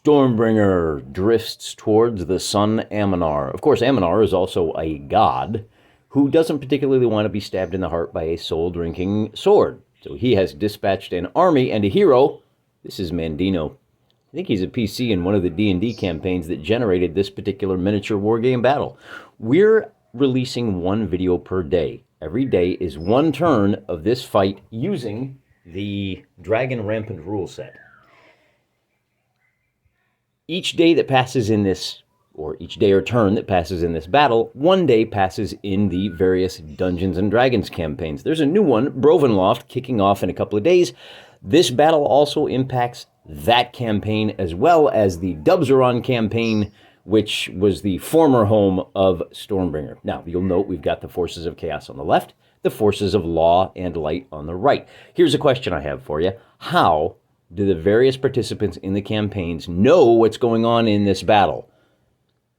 Stormbringer drifts towards the sun Aminar. Of course, Aminar is also a god who doesn't particularly want to be stabbed in the heart by a soul-drinking sword. So he has dispatched an army and a hero. This is Mandino. I think he's a PC in one of the D&D campaigns that generated this particular miniature wargame battle. We're releasing one video per day. Every day is one turn of this fight using the Dragon Rampant rule set. Each day that passes in this, or each day or turn that passes in this battle, one day passes in the various Dungeons & Dragons campaigns. There's a new one, Brovenloft, kicking off in a couple of days. This battle also impacts that campaign as well as the Dubzaron campaign, which was the former home of Stormbringer. Now, you'll note we've got the forces of chaos on the left, the forces of law and light on the right. Here's a question I have for you. How do the various participants in the campaigns know what's going on in this battle?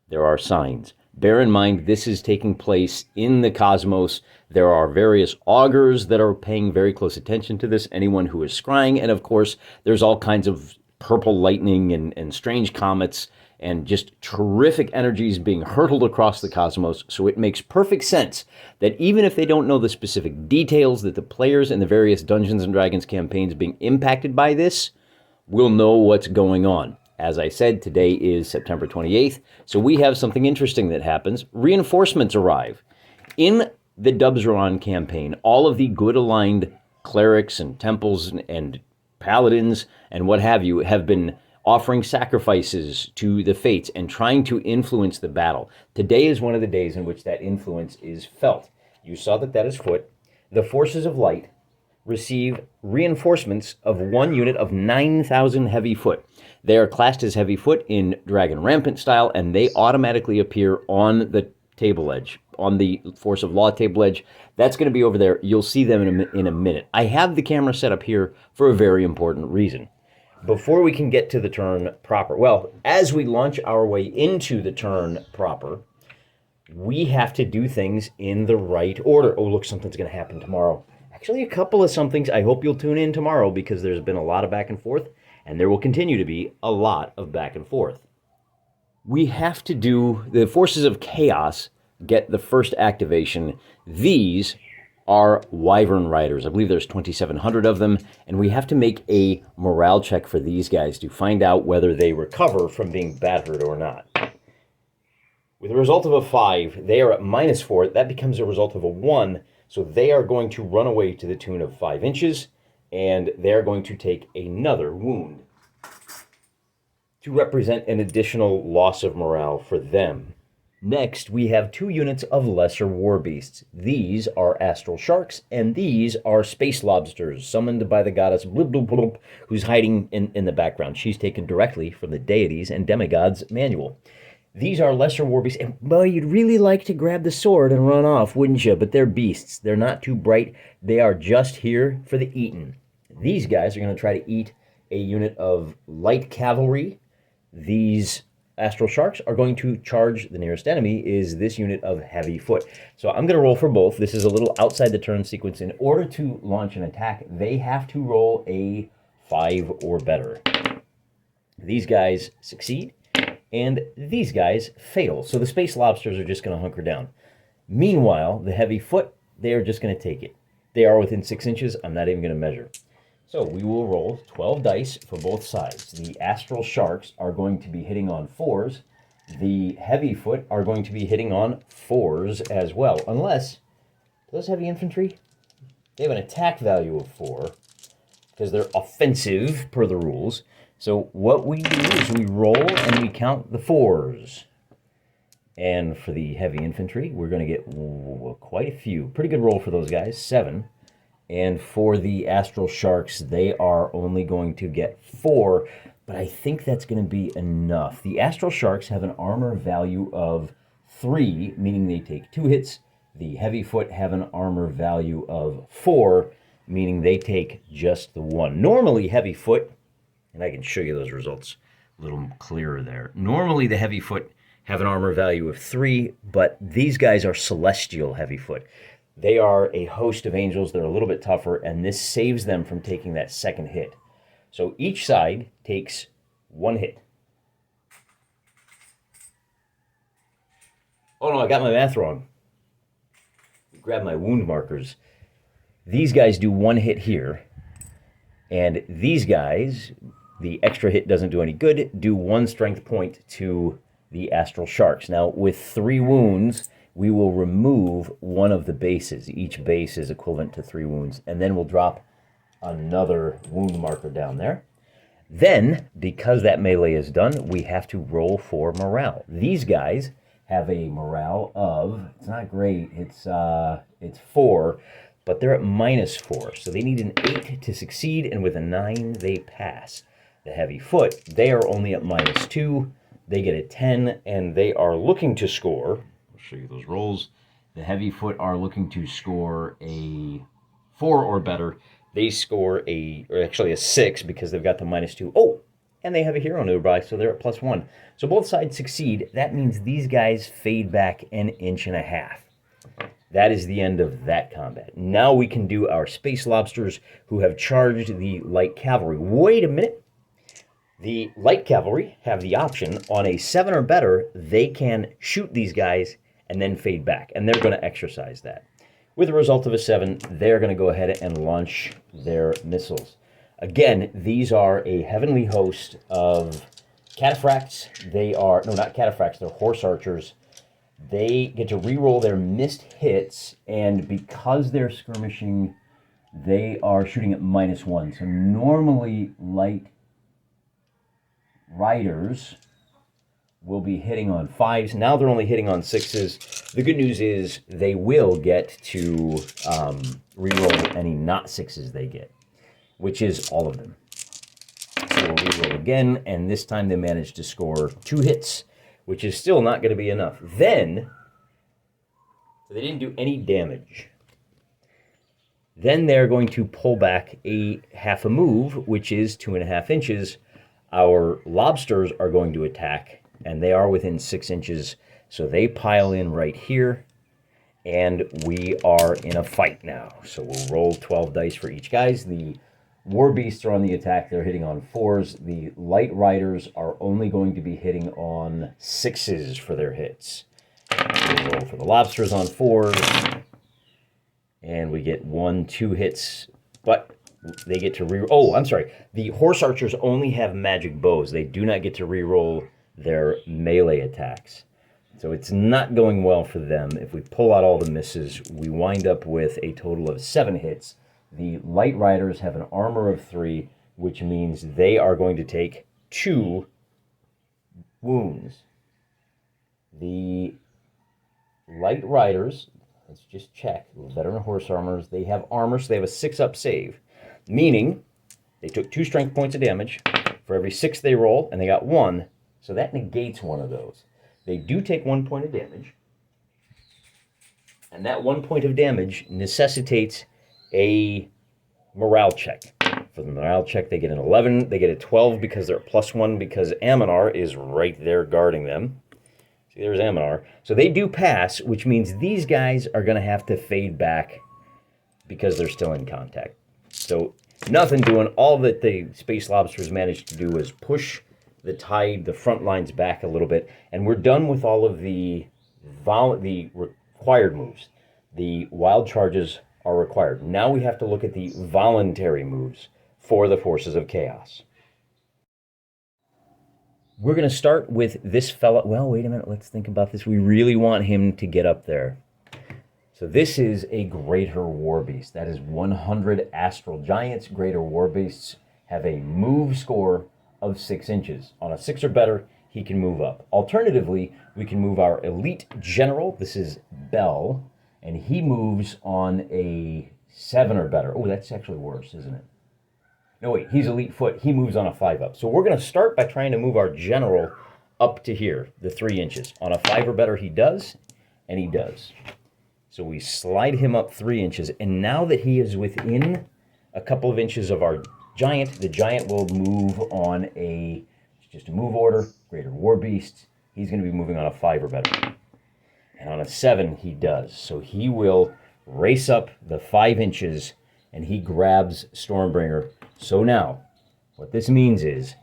There are signs. Bear in mind, this is taking place in the cosmos. There are various augurs that are paying very close attention to this, anyone who is scrying, and of course, there's all kinds of purple lightning and strange comets and just terrific energies being hurtled across the cosmos. So it makes perfect sense that even if they don't know the specific details, that the players in the various Dungeons & Dragons campaigns being impacted by this will know what's going on. As I said, today is September 28th, so we have something interesting that happens. Reinforcements arrive. In the Dubzaron campaign, all of the good-aligned clerics and temples and paladins and what have you have been offering sacrifices to the fates and trying to influence the battle. Today is one of the days in which that influence is felt. You saw that is foot. The forces of light receive reinforcements of one unit of 9,000 heavy foot. They are classed as heavy foot in Dragon Rampant style, and they automatically appear on the table edge, on the Force of Law table edge. That's going to be over there. You'll see them in a minute. I have the camera set up here for a very important reason. Before we can get to the turn proper, well, as we launch our way into the turn proper, we have to do things in the right order. Oh, look, something's going to happen tomorrow. Actually, a couple of somethings. I hope you'll tune in tomorrow because there's been a lot of back and forth, and there will continue to be a lot of back and forth. We have to do, the forces of chaos get the first activation. These are Wyvern Riders. I believe there's 2,700 of them, and we have to make a morale check for these guys to find out whether they recover from being battered or not. With a result of a 5, they are at -4. That becomes a result of a 1, so they are going to run away to the tune of 5 inches, and they're going to take another wound to represent an additional loss of morale for them. Next, we have 2 units of lesser war beasts. These are astral sharks, and these are space lobsters, summoned by the goddess Blub Blub Blub, who's hiding in the background. She's taken directly from the deities and demigods manual. These are lesser war beasts, and boy, you'd really like to grab the sword and run off, wouldn't you? But they're beasts. They're not too bright. They are just here for the eating. These guys are going to try to eat a unit of light cavalry. These astral sharks are going to charge the nearest enemy is this unit of heavy foot. So I'm going to roll for both. This is a little outside the turn sequence. In order to launch an attack, they have to roll a 5 or better. These guys succeed, and these guys fail. So the space lobsters are just going to hunker down. Meanwhile, the heavy foot, they are just going to take it. They are within 6 inches. I'm not even going to measure. So we will roll 12 dice for both sides. The astral sharks are going to be hitting on 4s. The heavy foot are going to be hitting on 4s as well. Unless, those heavy infantry, they have an attack value of 4 because they're offensive per the rules. So what we do is we roll and we count the 4s. And for the heavy infantry, we're going to get quite a few. Pretty good roll for those guys, 7. And for the astral sharks, they are only going to get 4, but I think that's going to be enough. The astral sharks have an armor value of 3, meaning they take 2 hits. The heavy foot have an armor value of 4, meaning they take just the 1. Normally, heavy foot, and I can show you those results a little clearer there. Normally, the heavy foot have an armor value of 3, but these guys are celestial heavy foot. They are a host of angels. They're a little bit tougher, and this saves them from taking that second hit. So each side takes 1 hit. Oh no, I got my math wrong. Grab my wound markers. These guys do one hit here, and these guys, the extra hit doesn't do any good, do one strength point to the astral sharks. Now, with 3 wounds, we will remove one of the bases. Each base is equivalent to 3 wounds, and then we'll drop another wound marker down there. Then, because that melee is done, we have to roll for morale. These guys have a morale of, it's not great, it's 4, but they're at -4, so they need an 8 to succeed, and with a 9, they pass. The heavy foot, they are only at -2, they get a 10, and they are looking to score, I'll show you those rolls, the heavy foot are looking to score a 4 or better. They score actually a 6 because they've got the -2. Oh, and they have a hero nearby, so they're at +1. So both sides succeed. That means these guys fade back an inch and a half. That is the end of that combat. Now we can do our space lobsters who have charged the light cavalry. Wait a minute. The light cavalry have the option on a 7 or better, they can shoot these guys and then fade back, and they're going to exercise that. With a result of a 7, they're going to go ahead and launch their missiles. Again, these are a heavenly host of cataphracts. They are, no, not cataphracts, they're horse archers. They get to reroll their missed hits, and because they're skirmishing, they are shooting at -1. So normally light riders will be hitting on 5s. Now they're only hitting on 6s. The good news is they will get to reroll any not 6s they get, which is all of them. So we'll reroll again, and this time they managed to score 2 hits, which is still not going to be enough. Then, so they didn't do any damage. Then they're going to pull back a half a move, which is 2.5 inches. Our lobsters are going to attack, and they are within 6 inches, so they pile in right here, and we are in a fight now. So we'll roll 12 dice for each guys. The war beasts are on the attack. They're hitting on 4s. The light riders are only going to be hitting on 6s for their hits. We'll roll for the lobsters on 4s, and we get 1, 2 hits, but they get to re-roll. Oh, I'm sorry. The horse archers only have magic bows. They do not get to re-roll their melee attacks. So it's not going well for them. If we pull out all the misses, we wind up with a total of 7 hits. The light riders have an armor of 3, which means they are going to take 2 wounds. The light riders, let's just check, veteran horse armors, they have armor, so they have a 6-up save, meaning they took 2 strength points of damage for every 6 they roll, and they got 1, so that negates one of those. They do take 1 point of damage, and that 1 point of damage necessitates a morale check. For the morale check, they get an 11. They get a 12 because they're at +1 because Aminar is right there guarding them. See, there's Aminar. So they do pass, which means these guys are going to have to fade back because they're still in contact. So nothing doing. All that the Space Lobsters managed to do is push the tide, the front lines back a little bit, and we're done with all of the required moves. The wild charges are required. Now we have to look at the voluntary moves for the Forces of Chaos. We're going to start with this fella. Well, wait a minute. Let's think about this. We really want him to get up there. So this is a Greater War Beast. That is 100 Astral Giants. Greater War Beasts have a move score of 6 inches. On a 6 or better, he can move up. Alternatively, we can move our Elite General. This is Bell, and he moves on a 7 or better. Oh, that's actually worse, isn't it? No, wait, he's Elite Foot. He moves on a 5 up. So we're going to start by trying to move our General up to here, the 3 inches. On a 5 or better, he does, and he does. So we slide him up 3 inches, and now that he is within a couple of inches of our Giant, the Giant will move on just a move order, Greater War Beast. He's going to be moving on a 5 or better. And on a 7, he does. So he will race up the 5 inches, and he grabs Stormbringer. So now, what this means is,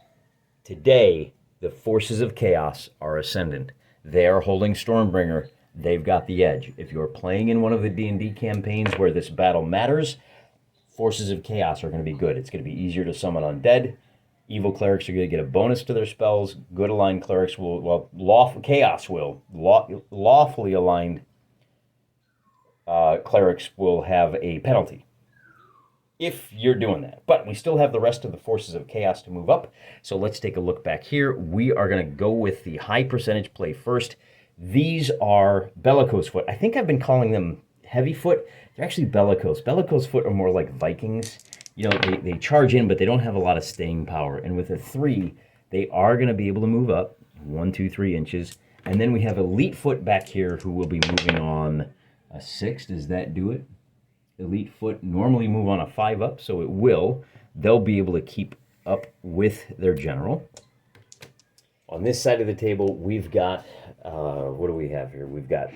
today, the Forces of Chaos are ascendant. They are holding Stormbringer. they've got the edge. If you're playing in one of the D&D campaigns where this battle matters, Forces of Chaos are going to be good. It's going to be easier to summon undead. Evil clerics are going to get a bonus to their spells. Good aligned clerics will, well, chaos will. Lawfully aligned clerics will have a penalty if you're doing that. But we still have the rest of the Forces of Chaos to move up. So let's take a look back here. We are going to go with the high percentage play first. These are Bellicose Foot. I think I've been calling them Heavy Foot. They're actually Bellicose. Bellicose Foot are more like Vikings. You know, they charge in, but they don't have a lot of staying power. And with a 3, they are going to be able to move up 1, 2, 3 inches. And then we have Elite Foot back here who will be moving on a 6. Does that do it? Elite Foot normally move on a 5 up, so it will. They'll be able to keep up with their general. On this side of the table, we've got, what do we have here? We've got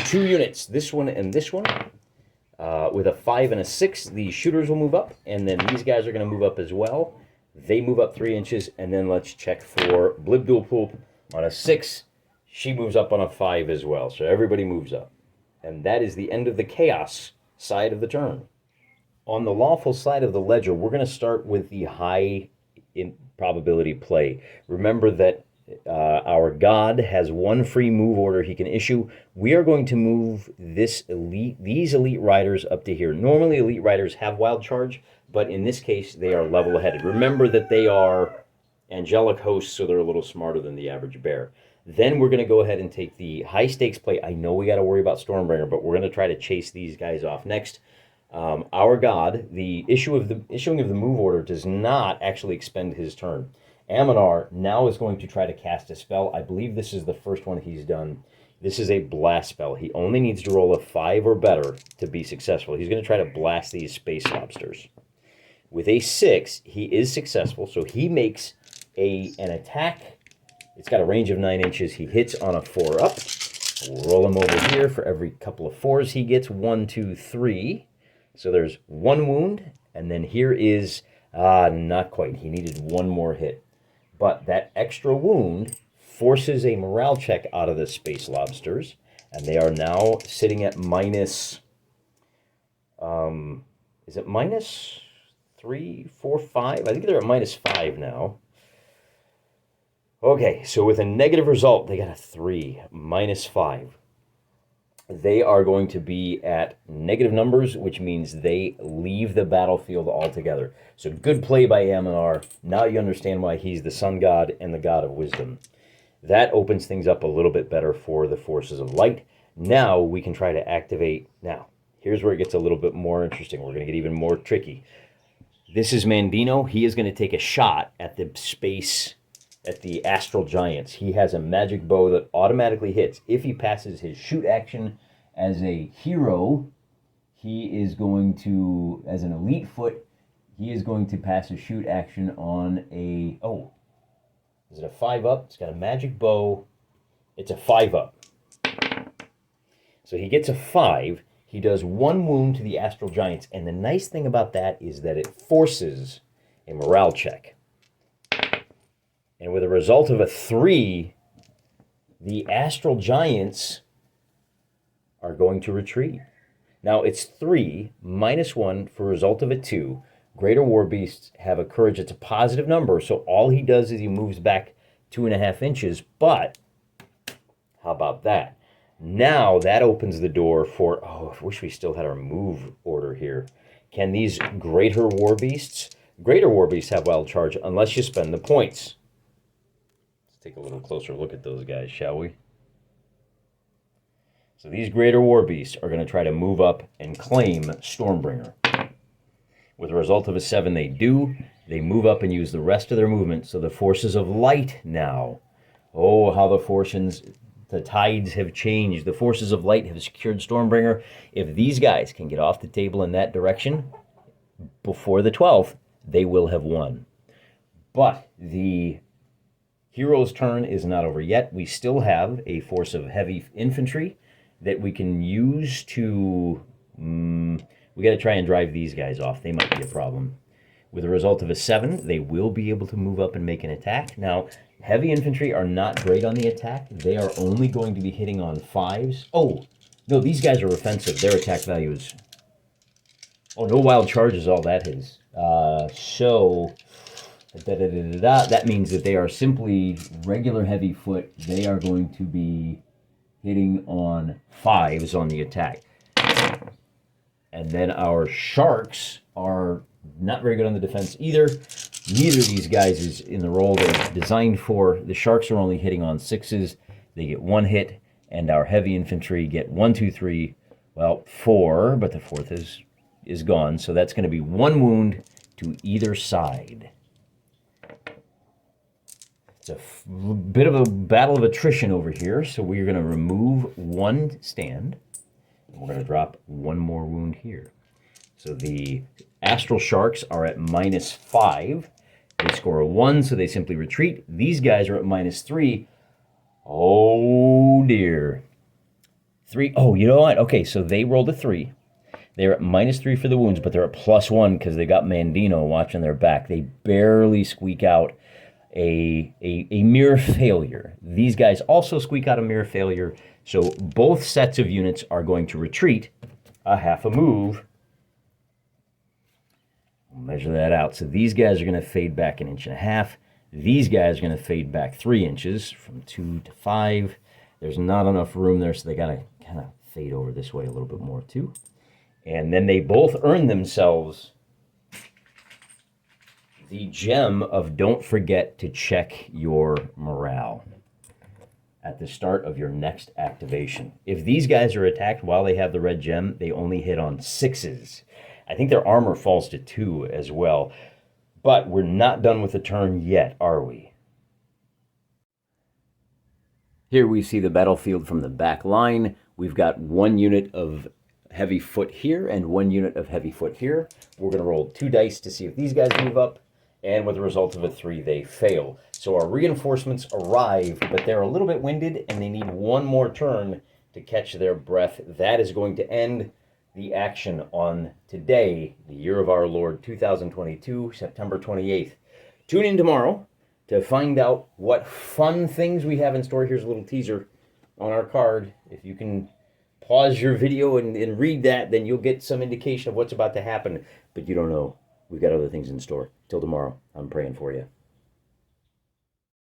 2 units, this one and this one. With a 5 and a 6, the shooters will move up, and then these guys are going to move up as well. They move up 3 inches, and then let's check for Blibdoolpoop on a 6. She moves up on a 5 as well, so everybody moves up. And that is the end of the Chaos side of the turn. On the Lawful side of the ledger, we're going to start with the high in probability play. Remember that our god has 1 free move order he can issue. We are going to move these elite riders up to here. Normally elite riders have wild charge, but in this case they are level headed. Remember that they are angelic hosts, so they're a little smarter than the average bear. Then we're going to go ahead and take the high stakes play. I know we got to worry about Stormbringer, but we're going to try to chase these guys off next. Our god, the issuing of the move order does not actually expend his turn. Aminar now is going to try to cast a spell. I believe this is the first one he's done. This is a blast spell. He only needs to roll a 5 or better to be successful. He's going to try to blast these space lobsters. With a 6, he is successful, so he makes an attack. It's got a range of 9 inches. He hits on a 4 up. We'll roll him over here for every couple of 4s he gets. 1, 2, 3. So there's 1 wound, and then here is, not quite. He needed 1 more hit. But that extra wound forces a morale check out of the space lobsters, and they are now sitting at minus, is it minus 3, 4, 5? I think they're at minus 5 now. Okay, so with a negative result, they got a 3, minus 5. They are going to be at negative numbers, which means they leave the battlefield altogether. So good play by Aminar. Now you understand why he's the sun god and the god of wisdom. That opens things up a little bit better for the Forces of Light. Now we can try to activate. Now, here's where it gets a little bit more interesting. We're going to get even more tricky. This is Mandino. He is going to take a shot at the space, at the astral giants. He has a magic bow that automatically hits. If he passes his shoot action as a hero, he is going to, as an elite foot, he is going to pass a shoot action on a, oh, is it a 5 up? It's got a magic bow. It's a 5 up. So he gets a 5. He does 1 wound to the astral giants. And the nice thing about that is that it forces a morale check. And with a result of a 3, the astral giants are going to retreat. Now it's 3 minus 1 for a result of a 2. Greater war beasts have a courage that's a positive number, so all he does is he moves back 2.5 inches. But how about that? Now that opens the door for, oh, I wish we still had our move order here. Can these greater war beasts have wild charge unless you spend the points? Take a little closer look at those guys, shall we? So these greater war beasts are going to try to move up and claim Stormbringer. With a result of a 7, they do. They move up and use the rest of their movement. So the Forces of Light now. Oh, how the tides have changed. The Forces of Light have secured Stormbringer. If these guys can get off the table in that direction before the 12th, they will have won. But the hero's turn is not over yet. We still have a force of heavy infantry that we can use to... we got to try and drive these guys off. They might be a problem. With a result of a 7, they will be able to move up and make an attack. Now, heavy infantry are not great on the attack. They are only going to be hitting on 5s. Oh, no, these guys are offensive. Their attack value is... Oh, no wild charges, all that is. That means that they are simply regular heavy foot. They are going to be hitting on 5s on the attack. And then our sharks are not very good on the defense either. Neither of these guys is in the role they're designed for. The sharks are only hitting on 6s. They get 1 hit, and our heavy infantry get 1, 2, 3, well, 4, but the 4th is gone. So that's going to be 1 wound to either side. It's a bit of a battle of attrition over here, so we're going to remove 1 stand. We're going to drop 1 more wound here. So the Astral Sharks are at -5. They score a 1, so they simply retreat. These guys are at -3. Oh, dear. 3. Oh, you know what? Okay, so they rolled a 3. They're at -3 for the wounds, but they're at +1 because they got Mandino watching their back. They barely squeak out a mere failure. These guys also squeak out a mere failure. So both sets of units are going to retreat a half a move. We'll measure that out. So these guys are going to fade back 1.5 inches. These guys are going to fade back 3 inches from 2 to 5. There's not enough room there, so they got to kind of fade over this way a little bit more too. And then they both earn themselves the gem of don't forget to check your morale at the start of your next activation. If these guys are attacked while they have the red gem, they only hit on 6s. I think their armor falls to 2 as well. But we're not done with the turn yet, are we? Here we see the battlefield from the back line. We've got 1 unit of heavy foot here and 1 unit of heavy foot here. We're going to roll 2 dice to see if these guys move up. And with a result of a 3, they fail. So our reinforcements arrive, but they're a little bit winded, and they need 1 more turn to catch their breath. That is going to end the action on today, the year of our Lord 2022, September 28th. Tune in tomorrow to find out what fun things we have in store. Here's a little teaser on our card. If you can pause your video and read that, then you'll get some indication of what's about to happen, but you don't know. We've got other things in store. Till tomorrow, I'm praying for you.